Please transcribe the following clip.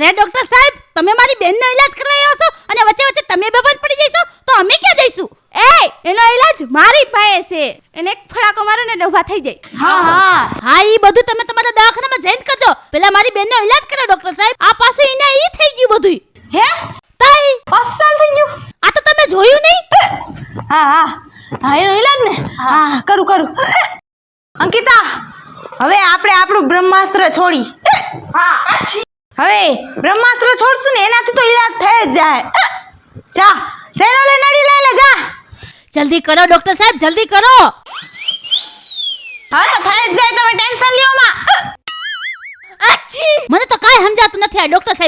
અરે ડોક્ટર સાહેબ, તમે મારી બેનનો ઈલાજ કરવા આવ્યા છો અને વચ્ચે વચ્ચે તમે બેભાન પડી જઈશો તો અમે ક્યાં જઈશું? એનો ઈલાજ મારી પાસે છે. એને એક ફડાકો મારો ને એટલે ઊભા થઈ જાય. હા, ઈ બધું તમે તમારા દવાખાનામાં જઈને કરજો. પેલા મારી બેનનો ઈલાજ કરો ડોક્ટર સાહેબ. આ પાછું ઈને ઈ થઈ ગયું બધું. હે તાઈ હોસ્પિટલ થઈ ગયું? આ તો તમે જોયું નહીં? હા એનો ઈલાજ ને. હા કરું. અંકિતા, હવે આપણે આપણું બ્રહ્માસ્ત્ર છોડી. હવે બ્રહ્માસ્ત્ર છોડશું ને એનાથી તો ઈલાજ થઈ જ જાય. જા સેનો લે નડી લઈ લે જા. જલ્દી કરો ડોક્ટર સાહેબ, જલ્દી કરો. હવે તો થઈ જ જાય, તમે ટેન્શન લ્યો માં. મને તો કાંઈ સમજાતું નથી આ ડોક્ટર સાહેબ.